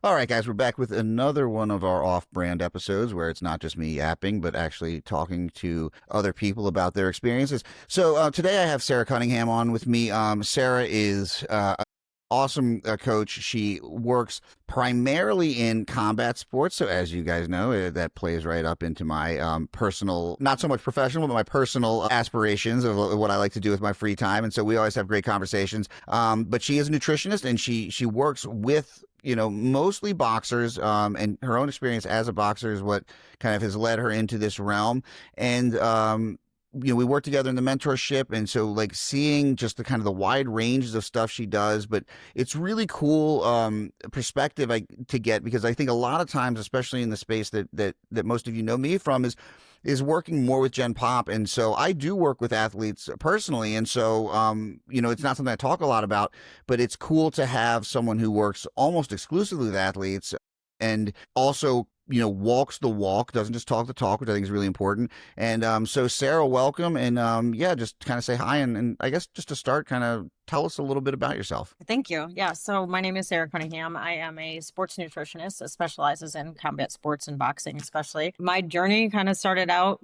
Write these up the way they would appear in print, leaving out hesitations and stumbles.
All right, guys, we're back with another one of our off-brand episodes where it's not just me yapping, but actually talking to other people about their experiences. So today I have Sarah Cunningham on with me. Sarah is awesome coach. She works primarily in combat sports. So as you guys know, that plays right up into my personal, not so much professional, but my personal aspirations of what I like to do with my free time. And so we always have great conversations. But she is a nutritionist and she works with mostly boxers, and her own experience as a boxer is what kind of has led her into this realm. And, we work together in the mentorship. And so like seeing just the kind of the wide ranges of stuff she does, but it's really cool, perspective to get, because I think a lot of times, especially in the space that most of you know me from is working more with Gen Pop. And so I do work with athletes personally. And so, it's not something I talk a lot about, but it's cool to have someone who works almost exclusively with athletes and also, walks the walk, doesn't just talk the talk, which I think is really important. And so Sarah, welcome. And yeah, just kind of say hi. And I guess just to start, kind of tell us a little bit about yourself. Thank you. Yeah. So my name is Sarah Cunningham. I am a sports nutritionist that specializes in combat sports and boxing, especially. My journey kind of started out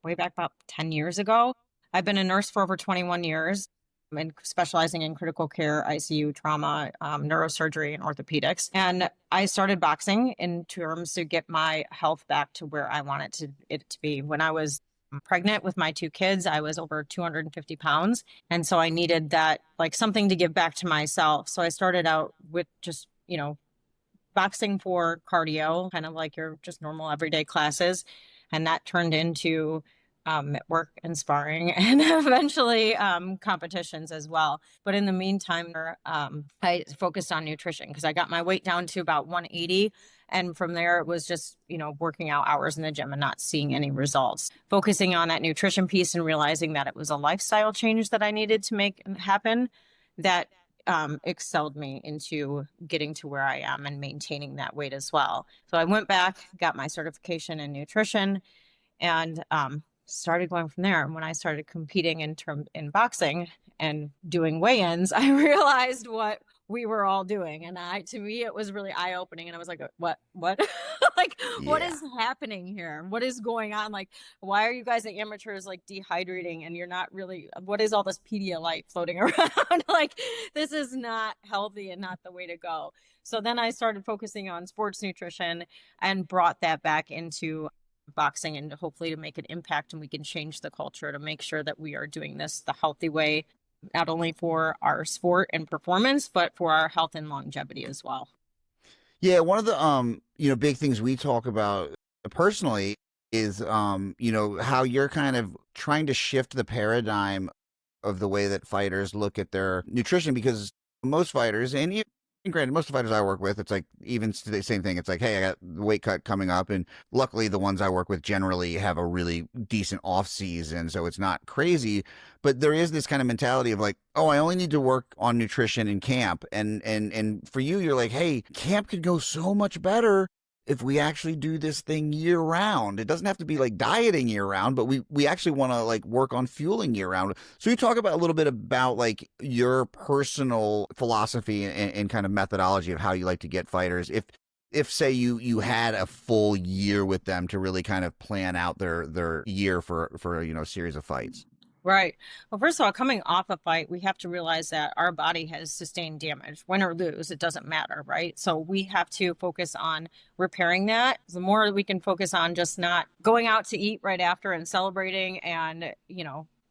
way back about 10 years ago. I've been a nurse for over 21 years and specializing in critical care, ICU, trauma, neurosurgery, and orthopedics. And I started boxing in terms to get my health back to where I wanted it to be. When I was pregnant with my two kids, I was over 250 pounds. And so I needed that, like something to give back to myself. So I started out with just, boxing for cardio, kind of like your just normal everyday classes. And that turned into work and sparring and eventually competitions as well. But in the meantime, I focused on nutrition because I got my weight down to about 180. And from there, it was just, working out hours in the gym and not seeing any results. Focusing on that nutrition piece and realizing that it was a lifestyle change that I needed to make happen that excelled me into getting to where I am and maintaining that weight as well. So I went back, got my certification in nutrition, and started going from there. And when I started competing in boxing and doing weigh-ins, I realized what we were all doing. And to me, it was really eye-opening. And I was like, what, like, what Yeah. is happening here? What is going on? Like, why are you guys amateurs like dehydrating and you're not really, what is all this Pedialyte floating around? Like, this is not healthy and not the way to go. So then I started focusing on sports nutrition and brought that back into boxing and hopefully to make an impact, and we can change the culture to make sure that we are doing this the healthy way, not only for our sport and performance, but for our health and longevity as well. Yeah, one of the big things we talk about personally is how you're kind of trying to shift the paradigm of the way that fighters look at their nutrition, because most fighters, and granted, most of the fighters I work with, it's like even the same thing. It's like, hey, I got the weight cut coming up, and luckily the ones I work with generally have a really decent off season, so it's not crazy. But there is this kind of mentality of like, oh, I only need to work on nutrition in camp, and for you, you're like, hey, camp could go so much better if we actually do this thing year round. It doesn't have to be like dieting year round, but we actually want to like work on fueling year round. So you talk about a little bit about like your personal philosophy and kind of methodology of how you like to get fighters. If say you had a full year with them to really kind of plan out their year for a series of fights. Right. Well, first of all, coming off a fight, we have to realize that our body has sustained damage. Win or lose, it doesn't matter, right? So we have to focus on repairing that. The more we can focus on just not going out to eat right after and celebrating and,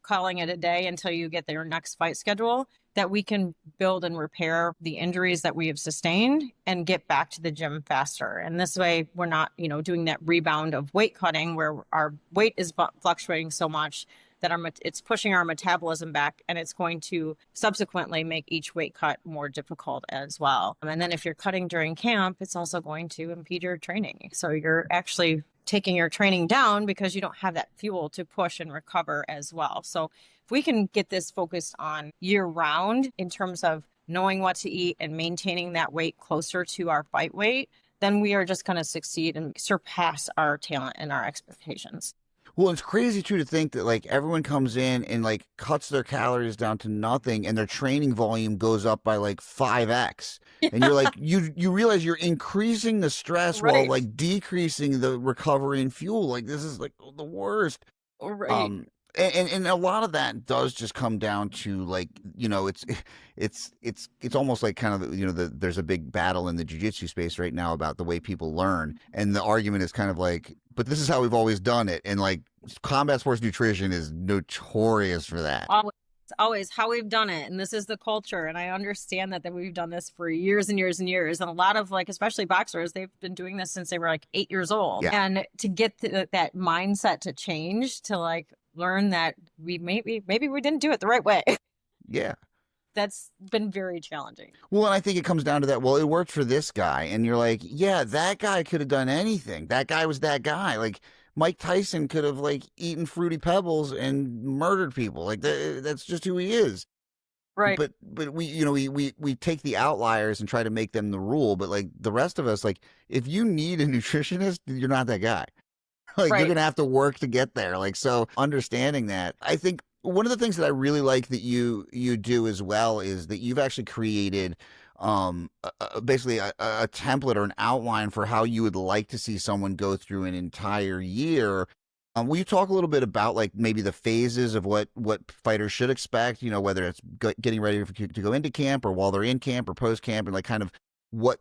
calling it a day until you get their next fight schedule, that we can build and repair the injuries that we have sustained and get back to the gym faster. And this way, we're not, doing that rebound of weight cutting where our weight is fluctuating so much that it's pushing our metabolism back, and it's going to subsequently make each weight cut more difficult as well. And then if you're cutting during camp, it's also going to impede your training. So you're actually taking your training down because you don't have that fuel to push and recover as well. So if we can get this focused on year round in terms of knowing what to eat and maintaining that weight closer to our fight weight, then we are just going to succeed and surpass our talent and our expectations. Well, it's crazy too to think that like everyone comes in and like cuts their calories down to nothing and their training volume goes up by like 5x. And you're like you realize you're increasing the stress while Right. like decreasing the recovery and fuel. Like this is like the worst. Right. Um and a lot of that does just come down to like, it's almost like kind of, there's a big battle in the jiu-jitsu space right now about the way people learn. And the argument is kind of like, but this is how we've always done it. And like combat sports nutrition is notorious for that. Always, always how we've done it. And this is the culture. And I understand that we've done this for years and years and years. And a lot of like, especially boxers, they've been doing this since they were like 8 years old. Yeah. And to get that mindset to change, to like learn that maybe we didn't do it the right way. Yeah. That's been very challenging. Well, and I think it comes down to that. Well, it worked for this guy. And you're like, yeah, that guy could have done anything. That guy was that guy. Like Mike Tyson could have like eaten Fruity Pebbles and murdered people. Like that's just who he is. Right. But we take the outliers and try to make them the rule. But like the rest of us, like if you need a nutritionist, you're not that guy. Like Right. you're going to have to work to get there. Like, so understanding that, I think one of the things that I really like that you do as well is that you've actually created basically a template or an outline for how you would like to see someone go through an entire year. Will you talk a little bit about like maybe the phases of what fighters should expect, whether it's getting ready to go into camp or while they're in camp or post camp, and like kind of what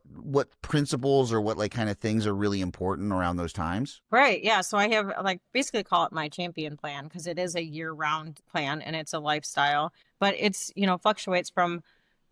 principles or what like kind of things are really important around those times? Right. Yeah. So I have like basically call it my champion plan because it is a year-round plan and it's a lifestyle, but it's, fluctuates from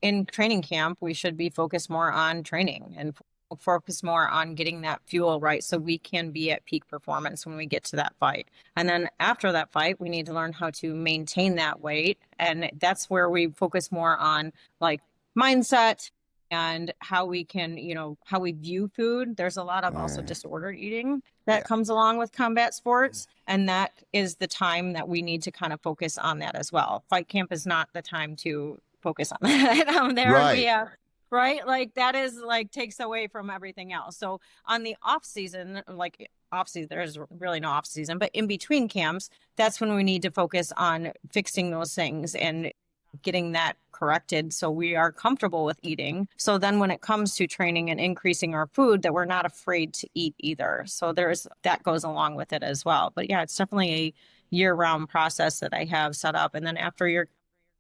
in training camp. We should be focused more on training and focus more on getting that fuel right so we can be at peak performance when we get to that fight. And then after that fight, we need to learn how to maintain that weight. And that's where we focus more on like mindset and how we can, how we view food. There's a lot of also disordered eating that comes along with combat sports. And that is the time that we need to kind of focus on that as well. Fight camp is not the time to focus on that. Right. Right. Like that is like takes away from everything else. So on the off season, there's really no off season, but in between camps, that's when we need to focus on fixing those things and getting that corrected so we are comfortable with eating. So then when it comes to training and increasing our food, that we're not afraid to eat either. So that goes along with it as well. But yeah, it's definitely a year-round process that I have set up. And then after your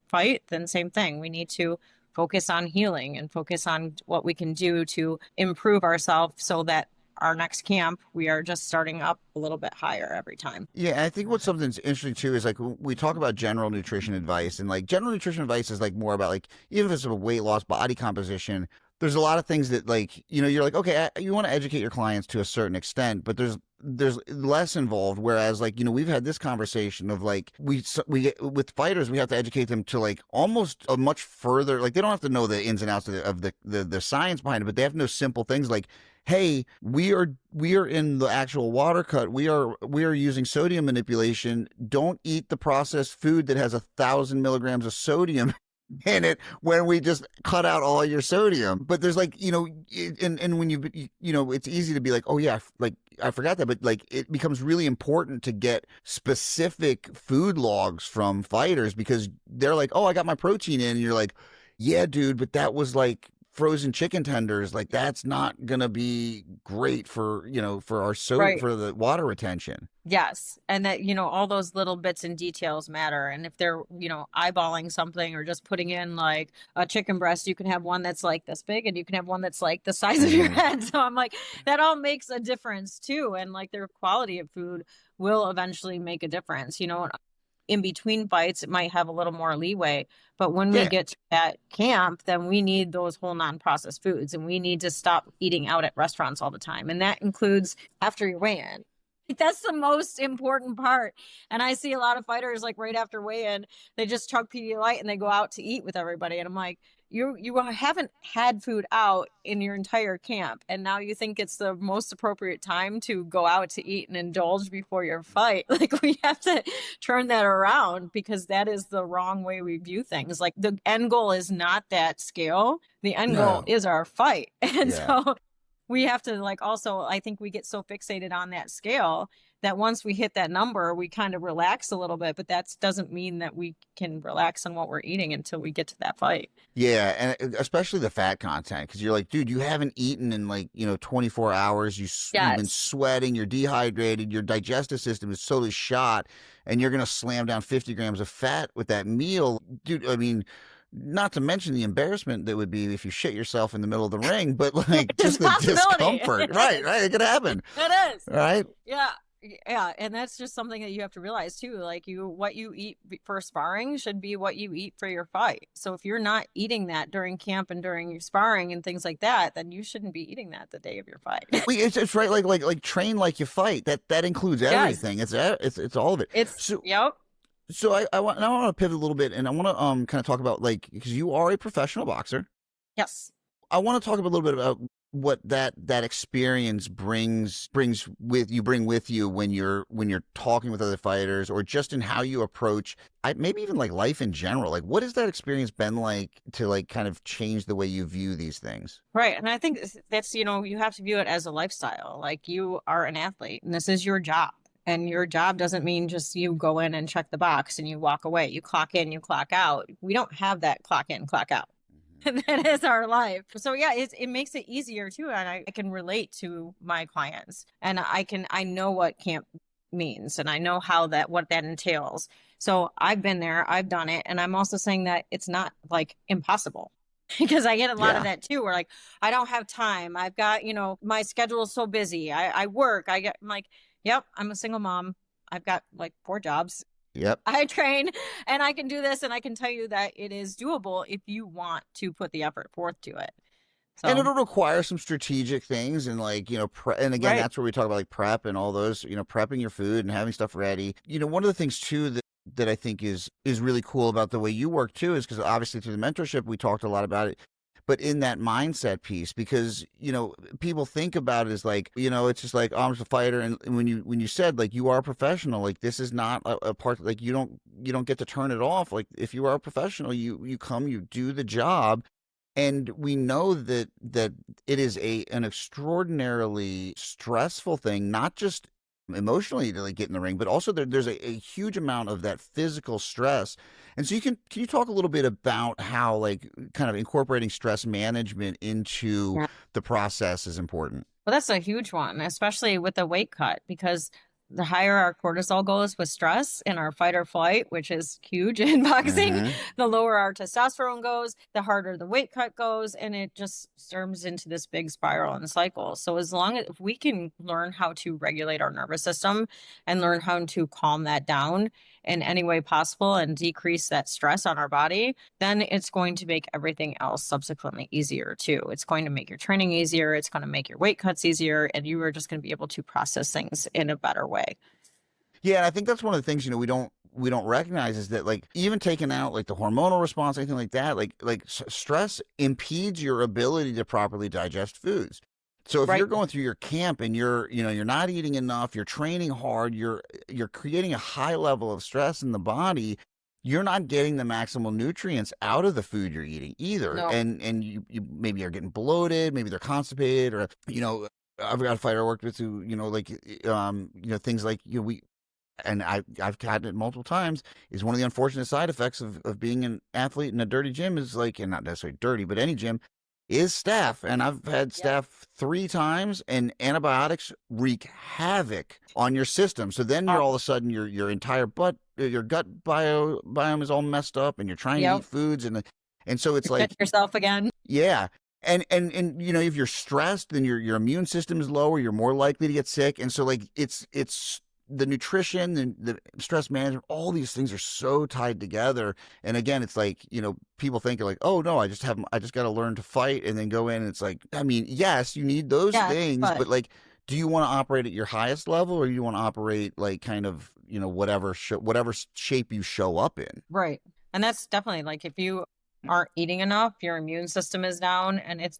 fight, then same thing. We need to focus on healing and focus on what we can do to improve ourselves so that our next camp, we are just starting up a little bit higher every time. Yeah, I think what's something's interesting too is like we talk about general nutrition advice, and like general nutrition advice is like more about like even if it's a weight loss, body composition. There's a lot of things that like you're like, okay, you want to educate your clients to a certain extent, but there's less involved. Whereas like we've had this conversation of like we with fighters we have to educate them to like almost a much further, like they don't have to know the ins and outs of the science behind it, but they have to know simple things like, hey, we are in the actual water cut. We are using sodium manipulation. Don't eat the processed food that has 1,000 milligrams of sodium in it when we just cut out all your sodium. But there's like, and when it's easy to be like, oh yeah, like I forgot that, but like it becomes really important to get specific food logs from fighters because they're like, oh, I got my protein in. And you're like, yeah, dude, but that was like frozen chicken tenders. Like that's not gonna be great for for our for the water retention. Yes. And that, all those little bits and details matter. And if they're, eyeballing something or just putting in like a chicken breast, you can have one that's like this big and you can have one that's like the size of your head. So I'm like, that all makes a difference too. And like their quality of food will eventually make a difference. In between fights, it might have a little more leeway. But when we get to that camp, then we need those whole non-processed foods and we need to stop eating out at restaurants all the time. And that includes after you weigh in. That's the most important part. And I see a lot of fighters like right after weigh-in, they just chug Pedialyte and they go out to eat with everybody. And I'm like, you haven't had food out in your entire camp. And now you think it's the most appropriate time to go out to eat and indulge before your fight. Like we have to turn that around because that is the wrong way we view things. Like the end goal is not that scale. The end goal is our fight. And so we have to like also, I think we get so fixated on that scale that once we hit that number, we kind of relax a little bit, but that doesn't mean that we can relax on what we're eating until we get to that fight. Yeah, and especially the fat content, because you're like, dude, you haven't eaten in like 24 hours. You've been Yes. sweating, you're dehydrated, your digestive system is totally shot, and you're gonna slam down 50 grams of fat with that meal, dude. I mean, not to mention the embarrassment that would be if you shit yourself in the middle of the ring, but like It's just a the possibility. discomfort, right? Right, it could happen, It is. right? Yeah. Yeah. And that's just something that you have to realize too. Like what you eat for sparring should be what you eat for your fight. So if you're not eating that during camp and during your sparring and things like that, then you shouldn't be eating that the day of your fight. It's right, like train like you fight. That includes Yes. everything. It's all of it. It's, So yep. So I want to pivot a little bit, and I want to kind of talk about, like, because you are a professional boxer. Yes. I want to talk a little bit about what that experience bring with you when you're talking with other fighters, or just in how you approach, maybe even like life in general. Like, what has that experience been like to like kind of change the way you view these things? Right. And I think that's, you have to view it as a lifestyle. Like you are an athlete and this is your job. And your job doesn't mean just you go in and check the box and you walk away. You clock in, you clock out. We don't have that clock in, clock out. That is our life. So yeah, it makes it easier too. And I can relate to my clients, and I know what camp means, and I know what that entails. So I've been there, I've done it. And I'm also saying that it's not like impossible. Because I get a lot of Yeah. that too, where like, I don't have time. I've got, my schedule is so busy. I work. I'm like, yep, I'm a single mom. I've got like 4 jobs. Yep. I train and I can do this, and I can tell you that it is doable if you want to put the effort forth to it. And So, it'll require some strategic things, and like, and again, right. that's where we talk about like prep and all those, prepping your food and having stuff ready. One of the things too that I think is really cool about the way you work too is because obviously through the mentorship we talked a lot about it, but in that mindset piece, because people think about it as like, it's just like, oh, I'm just a fighter, and when you said like you are a professional, like this is not a part, like you don't get to turn it off. Like if you are a professional, you come, you do the job. And we know that it is an extraordinarily stressful thing, not just emotionally to like get in the ring, but also there's a huge amount of that physical stress. And so can you talk a little bit about how like kind of incorporating stress management into Yeah. the process is important? Well, that's a huge one, especially with the weight cut, because the higher our cortisol goes with stress in our fight or flight, which is huge in boxing, Mm-hmm. the lower our testosterone goes, the harder the weight cut goes, and it just turns into this big spiral and cycle. So as long as if we can learn how to regulate our nervous system and learn how to calm that down in any way possible and decrease that stress on our body, then it's going to make everything else subsequently easier too. It's going to make your training easier. It's going to make your weight cuts easier, and you are just going to be able to process things in a better way. Yeah, and I think that's one of the things we don't recognize is that like even taking out like the hormonal response, anything like that, like stress impedes your ability to properly digest foods. So if Right. you're going through your camp and you're not eating enough, you're training hard, you're creating a high level of stress in the body, you're not getting the maximal nutrients out of the food you're eating either. No. And you maybe are getting bloated, maybe they're constipated, or I've got a fighter I worked with who, things like I've had it multiple times, is one of the unfortunate side effects of being an athlete in a dirty gym is like, and not necessarily dirty, but any gym, is staph. And I've had Yep. staph 3 times, and antibiotics wreak havoc on your system. So then you're all of a sudden your entire your gut biome is all messed up, and you're trying to Yep. eat foods, and so it's You're like, cutting yourself again. yeah. And if you're stressed, then your immune system is lower, you're more likely to get sick. And so like it's the nutrition and the stress management, all these things are so tied together. And again, it's like, people think like, oh no, I just got to learn to fight and then go in. And it's like, I mean, yes, you need those Yes, things, but but like, do you want to operate at your highest level, or you want to operate like kind of, whatever shape you show up in? right. And that's definitely like if you aren't eating enough, your immune system is down, and it's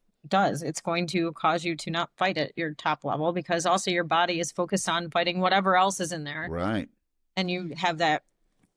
going to cause you to not fight at your top level, because also your body is focused on fighting whatever else is in there, Right. and you have that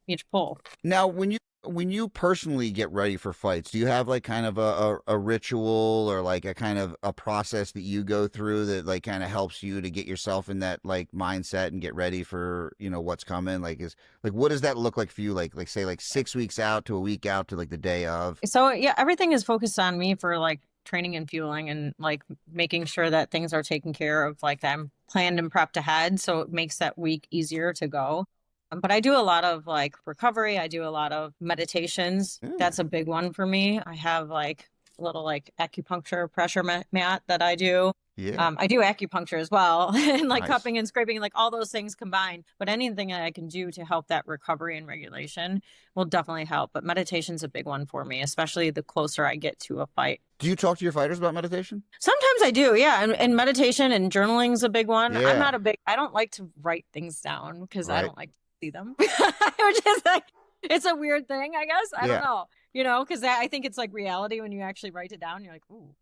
each pull. Now, when when you personally get ready for fights, do you have like kind of a ritual or like a kind of a process that you go through that like kind of helps you to get yourself in that like mindset and get ready for, what's coming? Like is like what does that look like for you? Like say like 6 weeks out to a week out to like the day of? So yeah, everything is focused on me for like training and fueling and like making sure that things are taken care of, like that I'm planned and prepped ahead. So it makes that week easier to go. But I do a lot of like recovery. I do a lot of meditations. Mm, That's a big one for me. I have like a little like acupuncture pressure mat that I do. yeah, I do acupuncture as well, and like nice. cupping and scraping, like all those things combined. But anything that I can do to help that recovery and regulation will definitely help. But meditation's a big one for me, especially the closer I get to a fight. Do you talk to your fighters about meditation? Sometimes I do, yeah. And meditation and journaling's a big one. Yeah, I don't like to write things down because I right. don't like to see them, which is like, it's a weird thing, I guess. I don't Yeah, know, because I think it's like reality when you actually write it down. You're like, ooh.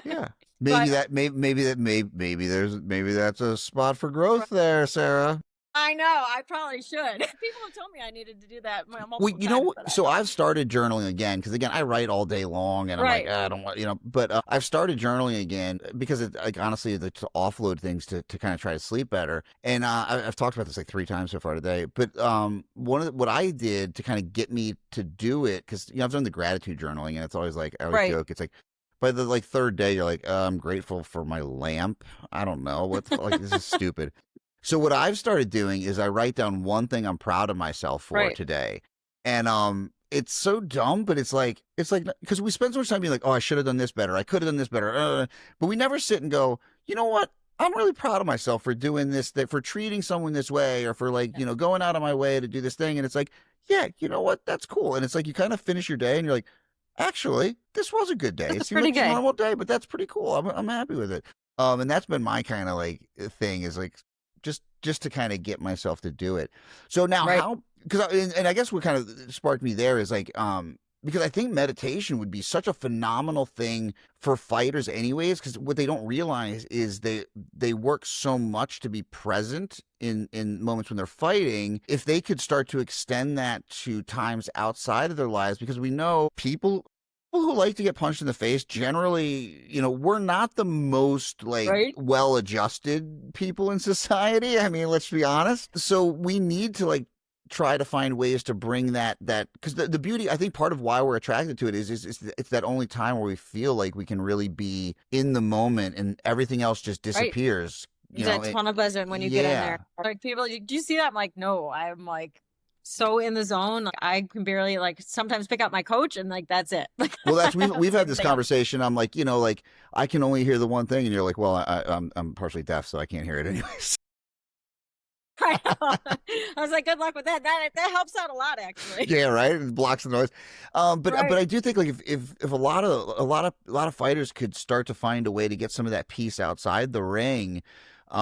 yeah. But Maybe that's a spot for growth there, Sarah. I know, I probably should. People have told me I needed to do that Well, multiple times, but I so don't. I've started journaling again because again I write all day long and I'm like Right, I don't want but I've started journaling again because it like honestly to offload things to kind of try to sleep better and I've talked about this like 3 times so far today but what I did to kind of get me to do it because I've done the gratitude journaling and it's always like I always right. joke it's like by the like third day you're like I'm grateful for my lamp. I don't know what the, like this is stupid. So what I've started doing is I write down one thing I'm proud of myself for Right. today. And it's so dumb, but it's like because we spend so much time being like, "Oh, I should have done this better. I could have done this better." But we never sit and go, "You know what? I'm really proud of myself for doing this, that for treating someone this way or for like, going out of my way to do this thing." And it's like, "Yeah, you know what? That's cool." And it's like you kind of finish your day and you're like, "Actually, this was a good day. This It is seemed pretty like just a good. normal day, but that's pretty cool. I'm happy with it." And that's been my kind of like thing is like just to kind of get myself to do it. So now Right. how because and I guess what kind of sparked me there is like because I think meditation would be such a phenomenal thing for fighters anyways because what they don't realize is they work so much to be present in moments when they're fighting if they could start to extend that to times outside of their lives because we know people who like to get punched in the face generally, we're not the most like Right. well-adjusted people in society. I mean, let's be honest. So we need to like try to find ways to bring that because the beauty, I think part of why we're attracted to it is it's that only time where we feel like we can really be in the moment and everything else just Right. disappears. That tunnel vision when you get in Yeah. there. Like people, do you see that? I'm like, no, I'm like so in the zone. Like, I can barely like sometimes pick up my coach and like that's it. Like Well, that's we've had this everything else. conversation. I'm like, like I can only hear the one thing, and you're like, well, I'm partially deaf, so I can't hear it anyways. I know. I was like, good luck with that. That helps out a lot actually. Yeah, right. It blocks the noise. But Right. I do think like if a lot of fighters could start to find a way to get some of that peace outside the ring,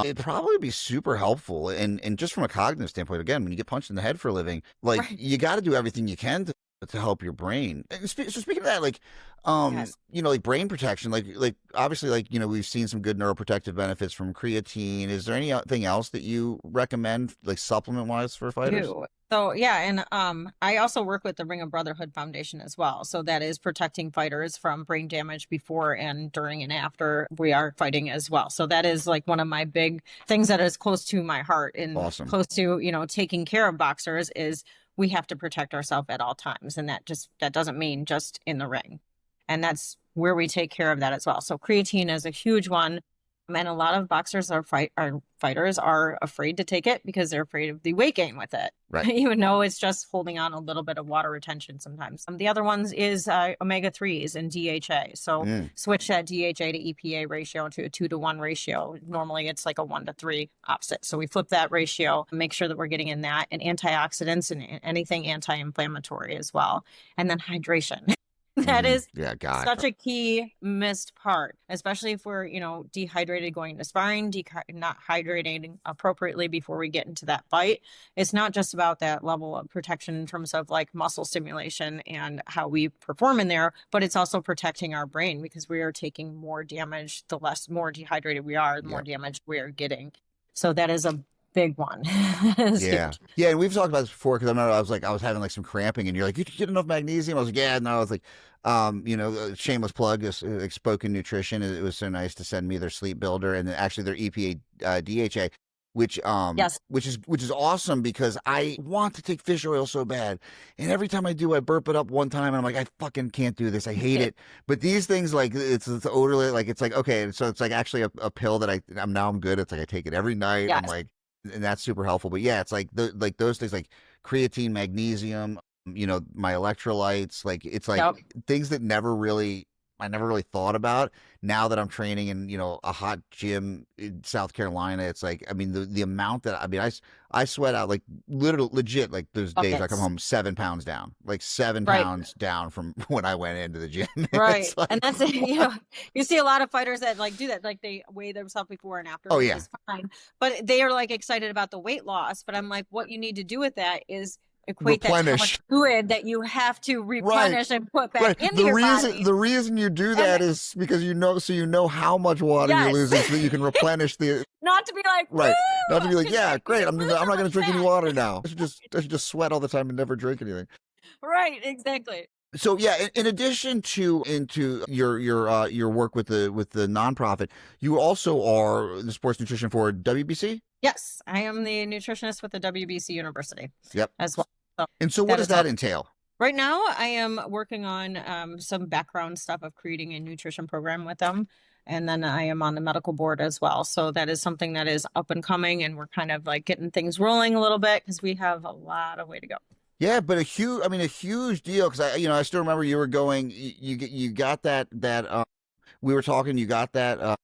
it'd probably be super helpful. And just from a cognitive standpoint, again, when you get punched in the head for a living, like Right. you got to do everything you can to help your brain. And so speaking of that, like, Yes. like brain protection, like obviously, like we've seen some good neuroprotective benefits from creatine. Is there anything else that you recommend, like supplement wise, for fighters? Do. So yeah, and I also work with the Ring of Brotherhood Foundation as well. So that is protecting fighters from brain damage before and during and after we are fighting as well. So that is like one of my big things that is close to my heart and Awesome. close to, taking care of boxers is we have to protect ourselves at all times. And that doesn't mean just in the ring. And that's where we take care of that as well. So creatine is a huge one. And a lot of boxers are fighters are afraid to take it because they're afraid of the weight gain with it. Right. Even though it's just holding on a little bit of water retention sometimes. The other ones is omega-3s and DHA. So Mm. switch that DHA to EPA ratio to a 2-to-1 ratio. Normally it's like a 1-to-3 opposite. So we flip that ratio, make sure that we're getting in that, and antioxidants and anything anti-inflammatory as well. And then hydration. That is Yeah, God. such a key missed part, especially if we're, dehydrated going to sparring, not hydrating appropriately before we get into that fight. It's not just about that level of protection in terms of like muscle stimulation and how we perform in there, but it's also protecting our brain because we are taking more damage. The more dehydrated we are, the more Yep. damage we are getting. So that is a big one. It's Yeah. huge. Yeah. And we've talked about this before because I was having like some cramping and you're like, you get enough magnesium. I was like, yeah, no. I was like, shameless plug is like Spoken Nutrition. It was so nice to send me their sleep builder and then actually their EPA, DHA, Yes. which is awesome because I want to take fish oil so bad. And every time I do, I burp it up one time and I'm like, I fucking can't do this. I hate it. But these things like it's odorless, like it's like, okay. So it's like actually a pill that I'm good. It's like I take it every night. I'm Yes. like, and that's super helpful. But yeah, it's like like those things like creatine, magnesium, my electrolytes, like it's like Yep. things that I never really thought about. Now that I'm training in, a hot gym in South Carolina, it's like, I mean, the amount that, I sweat out like legit, like there's days I come Buckets. home 7 pounds down, like seven Right. pounds down from when I went into the gym. Right. It's like, And that's it. You see a lot of fighters that like do that, like they weigh themselves before and after, oh which yeah, is fine. But they are like excited about the weight loss. But I'm like, what you need to do with that is equate that to how much replenish. fluid that you have to Right. replenish and put back Right. into your body. The reason you do And that is because so you know how much water you're yes, losing so that you can replenish the not to be like, right. woo, Not to be like, yeah, great. I'm lose not so going to much drink any fat. water now. I should just sweat all the time and never drink anything. Right, exactly. So yeah, in addition to into your work with the nonprofit, you also are the sports nutrition for WBC. Yes, I am the nutritionist with the WBC University Yep. as well. So And so what that does is that all. entail? Right now, I am working on some background stuff of creating a nutrition program with them. And then I am on the medical board as well. So that is something that is up and coming. And we're kind of like getting things rolling a little bit because we have a lot of way to go. Yeah, but a huge deal because I still remember you were going, you got that we were talking, you got that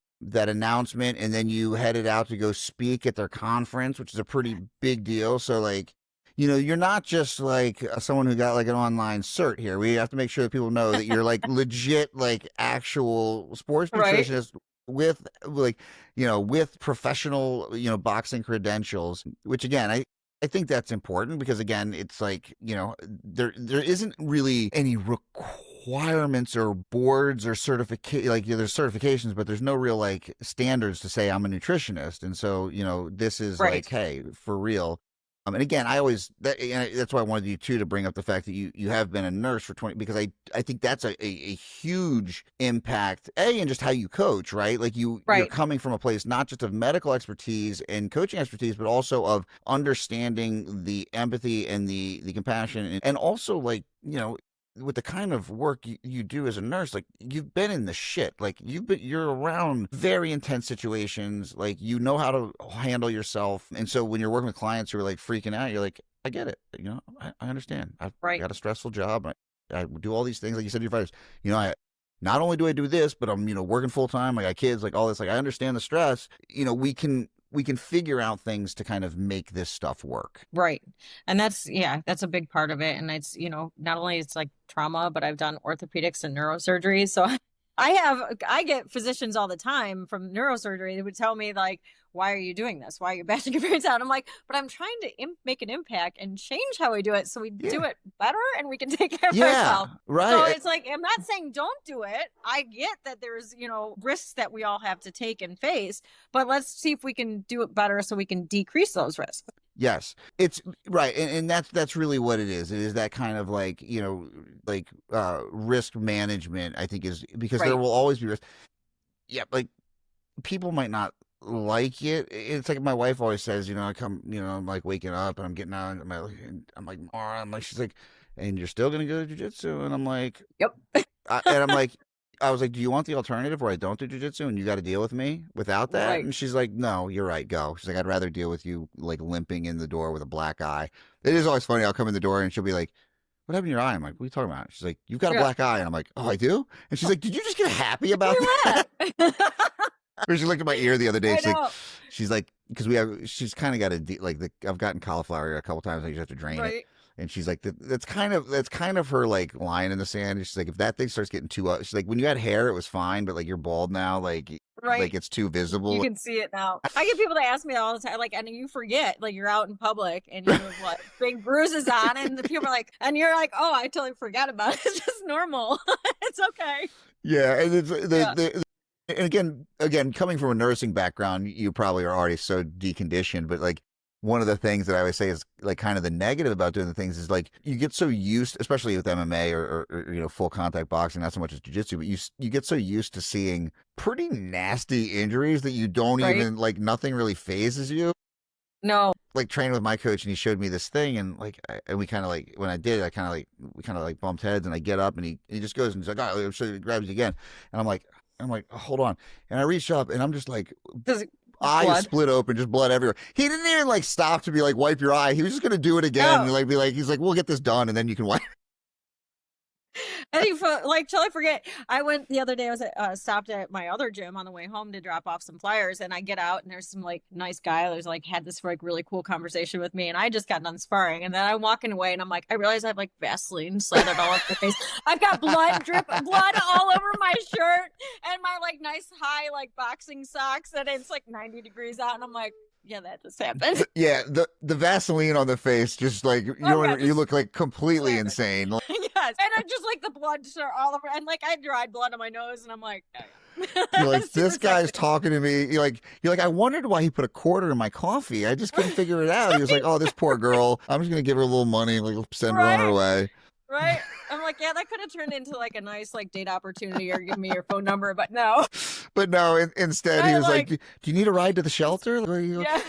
announcement, and then you headed out to go speak at their conference, which is a pretty big deal. So like, you're not just like someone who got like an online cert here. We have to make sure that people know that you're like legit, like actual sports Right. nutritionist with like, with professional, boxing credentials, which again, I think that's important because again, it's like, there isn't really any requirements or boards or certificate like there's certifications, but there's no real like standards to say I'm a nutritionist. And so, this is Right. like, hey, for real. And again, that's why I wanted you too to bring up the fact that you have been a nurse for 20 because I think that's a huge impact in just how you coach, right? Like you're Right. coming from a place not just of medical expertise and coaching expertise, but also of understanding the empathy and the compassion and also like, with the kind of work you do as a nurse, like you've been in the shit, like you're around very intense situations, like you know how to handle yourself. And so when you're working with clients who are like freaking out, you're like, I get it. I understand. I've Right. got a stressful job. I do all these things. Like you said to your fighters, I not only do I do this, but I'm, working full time. I got kids, like all this, like I understand the stress, we can figure out things to kind of make this stuff work. Right. And that's a big part of it. And it's, not only it's like trauma, but I've done orthopedics and neurosurgery. So I get physicians all the time from neurosurgery that would tell me like, why are you doing this? Why are you bashing your parents out? I'm like, but I'm trying to make an impact and change how we do it so we do it better and we can take care of ourselves. Right. So it's like, I'm not saying don't do it. I get that there's, risks that we all have to take and face, but let's see if we can do it better so we can decrease those risks. Yes, it's right, and that's really what it is. It is that kind of like risk management. I think is because there Right. will always be risk. Yeah, like people might not like it. It's like my wife always says, I come, I'm like waking up and I'm getting out, and I'm like, "Mara," I'm like, she's like, and you're still gonna go to jujitsu, and I'm like, Yep. and I'm like. I was like, do you want the alternative where I don't do jujitsu and you got to deal with me without that? Right. And she's like, no, you're right. Go. She's like, I'd rather deal with you like limping in the door with a black eye. It is always funny. I'll come in the door and she'll be like, what happened to your eye? I'm like, what are you talking about? She's like, you've got a black eye. And I'm like, oh, I do? And she's like, did you just get happy about that? Or she looked at my ear the other day. She's like, because she's kind of got I've gotten cauliflower a couple times. I just have to drain it. And she's like, that's kind of her like line in the sand. She's like, if that thing starts getting too, she's like, when you had hair, it was fine, but like you're bald now, like it's too visible. You can see it now. I get people that ask me all the time, like, and you forget, like you're out in public and you have like big bruises on, and the people are like, and you're like, oh, I totally forgot about it. It's just normal. It's okay. Yeah, and it's and again, coming from a nursing background, you probably are already so deconditioned, but like one of the things that I always say is like kind of the negative about doing the things is like you get so used, especially with MMA or you know, full contact boxing, not so much as jiu-jitsu, but you get so used to seeing pretty nasty injuries that you don't Right? even like, nothing really phases you. No. Like training with my coach and he showed me this thing and like and we kind of like, when I did, I kind of like, we kind of like bumped heads and I get up and he just goes and he's like, oh, so he grabs you again, and I'm like, oh, hold on, and I reach up and I'm just like, Does it eye blood? split open, just blood everywhere. He didn't even like stop to be like, wipe your eye. He was just gonna do it again and No. like be like, he's like, we'll get this done and then you can wipe. And he like till I forget. I went the other day. I was stopped at my other gym on the way home to drop off some flyers, and I get out and there's some like nice guy. There's like had this like really cool conversation with me, and I just got done sparring, and then I'm walking away, and I'm like, I realize I have like Vaseline slathered all over my face. I've got blood all over my shirt and my like nice high like boxing socks, and it's like 90 degrees out, and I'm like, yeah, that just happened. Yeah, the Vaseline on the face, just like Oh yeah, you just look like completely slammed it. insane. Like, Yes, and I just like the blood all over, and like I had dried blood on my nose, and I'm like, oh, you're yeah. like, Super this guy's sexy. talking to me. You're like, I wondered why he put a quarter in my coffee. I just couldn't figure it out. He was like, oh, this poor girl. I'm just gonna give her a little money, like send her on her Right, way. right. I'm like, yeah, that could have turned into like a nice like date opportunity or give me your phone number, but no. But no, instead he I was like, like, do you need a ride to the shelter? yeah.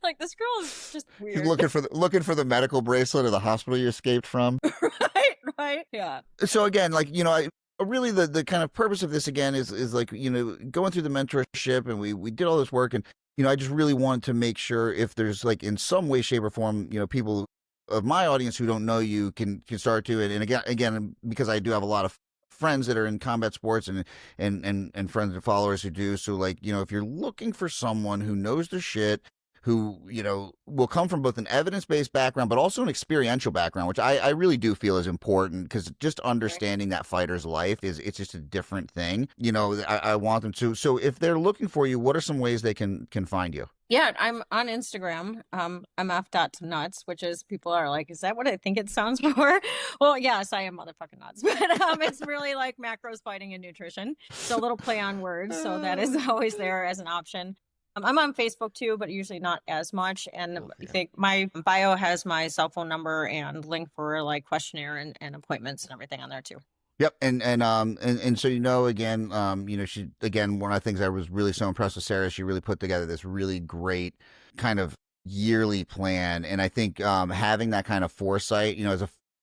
like this girl is just He's weird. looking for the medical bracelet of the hospital you escaped from. Right, right. Yeah. So again, like, you know, really the kind of purpose of this again is like, you know, going through the mentorship, and we did all this work, and you know, I just really wanted to make sure if there's like in some way, shape, or form, you know, people of my audience who don't know you can start to it. And again, because I do have a lot of friends that are in combat sports and friends and followers who do. So like, you know, if you're looking for someone who knows their shit, who, you know, will come from both an evidence-based background, but also an experiential background, which I really do feel is important, because just understanding that fighter's life it's just a different thing. You know, I want them to. So if they're looking for you, what are some ways they can find you? Yeah, I'm on Instagram. I'm f.nuts, which is people are like, is that what I think it sounds for? Well, yes, I am motherfucking nuts, but it's really like macros, fighting, and nutrition. So a little play on words. So that is always there as an option. I'm on Facebook too, but usually not as much. And I think my bio has my cell phone number and link for like questionnaire and appointments and everything on there too. Yep, and so, you know, again, you know, she, again, one of the things I was really so impressed with Sarah, she really put together this really great kind of yearly plan, and I think having that kind of foresight, you know,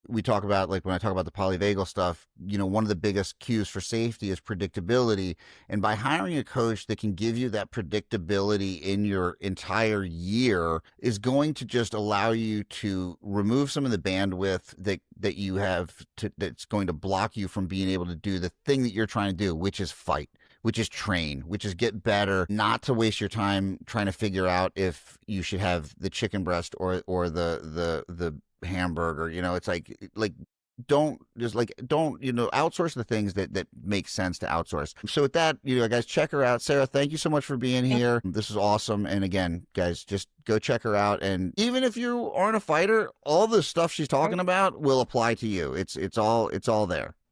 we talk about, like when I talk about the polyvagal stuff, you know, one of the biggest cues for safety is predictability, and by hiring a coach that can give you that predictability in your entire year is going to just allow you to remove some of the bandwidth that you have that's going to block you from being able to do the thing that you're trying to do, which is fight, which is train, which is get better, not to waste your time trying to figure out if you should have the chicken breast or the hamburger. You know, it's like don't you know, outsource the things that make sense to outsource. So with that, you know, guys, check her out. Sarah, thank you so much for being here. This is awesome. And again, guys, just go check her out. And even if you aren't a fighter, all the stuff she's talking about will apply to you. It's all there.